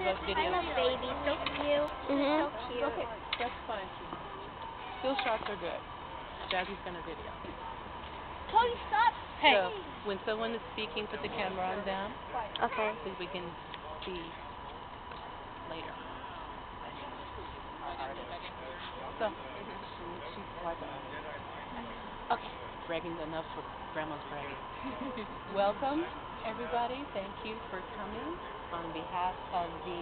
about video. I love babies. So cute. So cute. Okay, that's fine. Still shots are good. Jazzy's gonna video. Chloe, stop. Hey. So, when someone is speaking, put the camera on them. Okay. So we can see later. So, she's quite okay. Bragging enough for Grandma's bragging. Welcome, everybody. Thank you for coming on behalf of the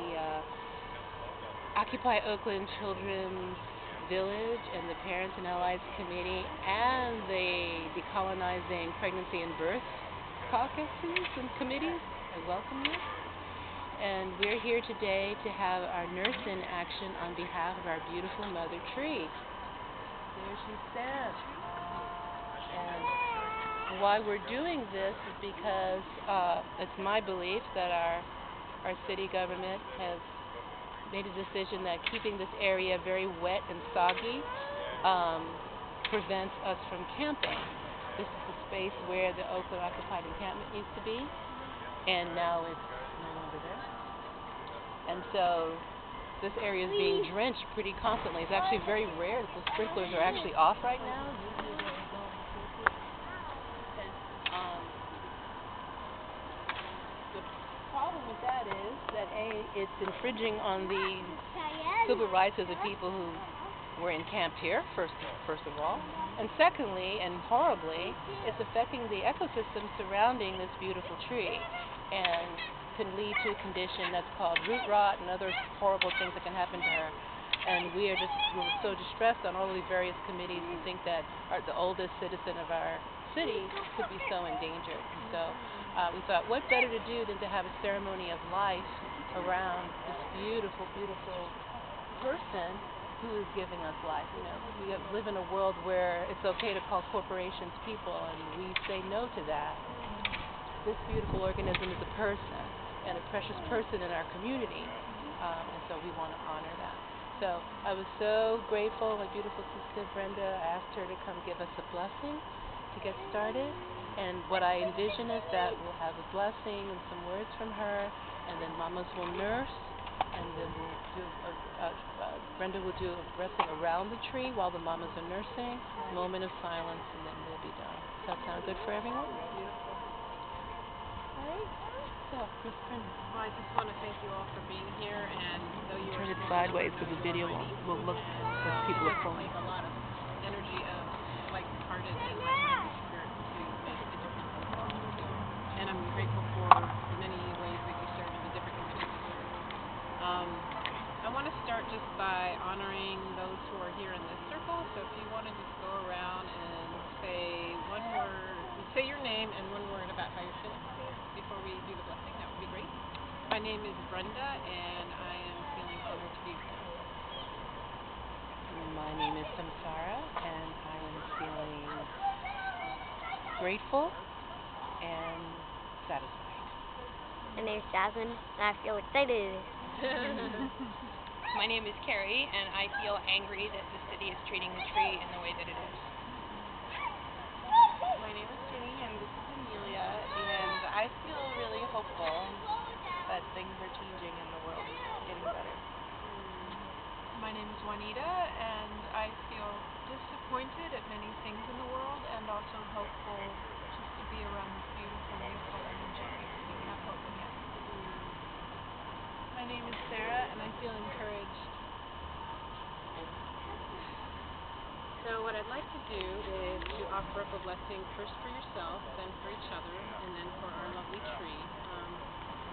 Occupy Oakland Children's Village and the Parents and Allies Committee and the Decolonizing Pregnancy and Birth Caucuses and committees. I welcome you. And we're here today to have our nurse in action on behalf of our beautiful mother tree. There she stands. And why we're doing this is because it's my belief that our city government has made a decision that keeping this area very wet and soggy prevents us from camping. This is the space where the Oakland Occupied Encampment used to be, and now it's no longer there. And so this area is being drenched pretty constantly. It's actually very rare that the sprinklers are actually off right now. The problem with that is that it's infringing on the civil rights of the people who were encamped here, first of all, and secondly, and horribly, it's affecting the ecosystem surrounding this beautiful tree, and can lead to a condition that's called root rot and other horrible things that can happen to her. And we're so distressed on all of these various committees to think that the oldest citizen of our city could be so endangered. And so we thought, what better to do than to have a ceremony of life around this beautiful, beautiful person who is giving us life. You know, we live in a world where it's okay to call corporations people, and we say no to that. This beautiful organism is a person, and a precious person in our community, and so we want to honor that. So I was so grateful. My beautiful sister Brenda asked her to come give us a blessing to get started, and what I envision is that we'll have a blessing and some words from her, and then mamas will nurse, and then we'll do Brenda will do a blessing around the tree while the mamas are nursing, moment of silence, and then we'll be done. Does that sound good for everyone? Beautiful. So, Miss Brenda. Well, I just want to thank you all for being here, and though you turn it sideways because the video will look as people are pulling. A lot of energy of like-hearted and like-minded spirit to make a difference in the world. And I'm grateful for the many ways that you serve in the different communities. I want to start just by honoring those who are here in this circle. So if you want to just go around and say one word, say your name and one word about how you're feeling before we do the blessing, that would be great. My name is Brenda, and I am feeling honored to be here. My name is Samsara, and I am feeling grateful and satisfied. My name is Jasmine, and I feel excited. My name is Carrie, and I feel angry that the city is treating the tree in the way that it is. My name is Jenny, and this is Amelia, and I feel really hopeful that things are changing and the world is getting better. My name is Juanita, and I feel disappointed at many things in the world and also hopeful just to be around this beautiful new color and cherry. We have hope again. My name is Sarah, and I feel encouraged. So what I'd like to do is to offer up a blessing first for yourself, then for each other, and then for our lovely tree.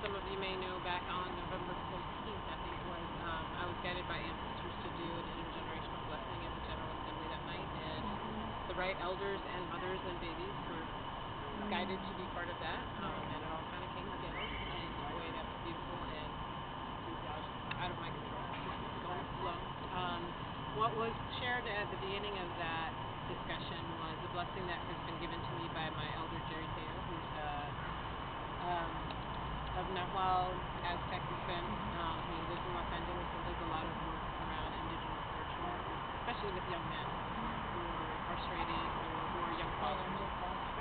Some of you may know back on November 14th, I think it was, I was guided by ancestors to do an intergenerational blessing at the General Assembly that night, and the right elders and mothers and babies were guided to be part of that, and it all kind of came together in a way that was beautiful and out of my control. It's going slow. What was shared at the beginning of that discussion was a blessing that has been given to me by my elder Jerry Teo, who's of Nahuatl, Aztec descent. He lives in Los Angeles and does a lot of work around indigenous spiritual work, especially with young men who are incarcerated or who are young fathers.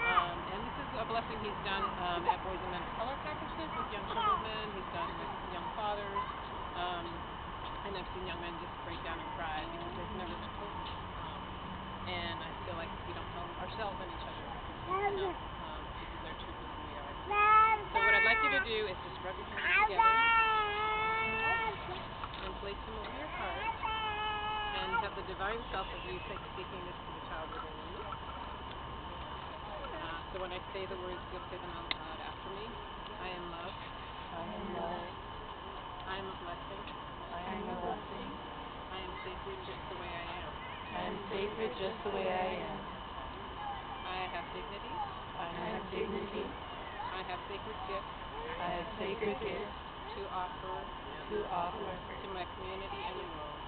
And this is a blessing he's done at Boys and Men of Color caucuses with young children. He's done with young fathers. And I've seen young men just break down and cry because they've never been told. And I feel like we don't tell ourselves and each other enough, because they're true to who we are. So what I'd like you to do is just rub your hands together and place them over your heart and have the divine self of you speaking this to the child within you. So when I say the words, you'll say them out loud after me. I am love. I am love. I am a blessing. I am a blessing. I am sacred just the way I am. I am sacred just the way I am. I have dignity. I have dignity. I have sacred gifts I have sacred gifts to offer to my community and the world.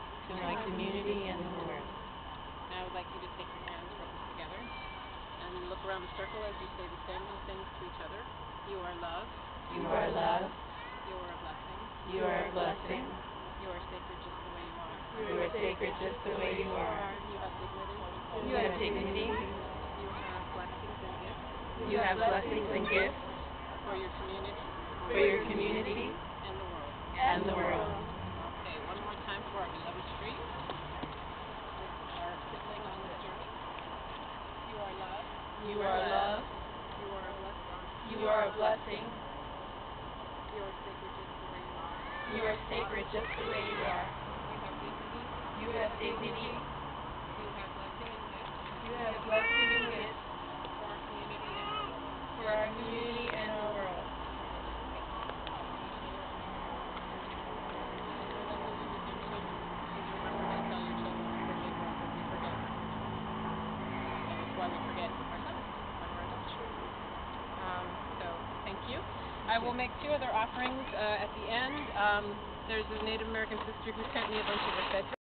my community and the world. Now I would like you to take your hands, rub them together, and look around the circle as you say the same things to each other. You are love. You are love. You are a blessing. You are a blessing. You are sacred just the way you are. You are sacred just the way you are. You have dignity. You have dignity. You have blessings and gifts You have blessings and gifts for your community for your community and the world. and the world. Okay, one more time for our beloved tree. This is our sibling on this journey. You are love. You are love. You are a blessing. You are a blessing. You are sacred just the way you are. You are sacred just the way you are. You have dignity. You have dignity. You have blessing and gifts You have blessing and gifts for our community and the world. for our community and our world. Remember to tell your children when they grow up that we forget. And that's why we forget ourselves when we're adults. So, thank you. I will make 2 other offerings at the end. There's a Native American sister who sent me a bunch of the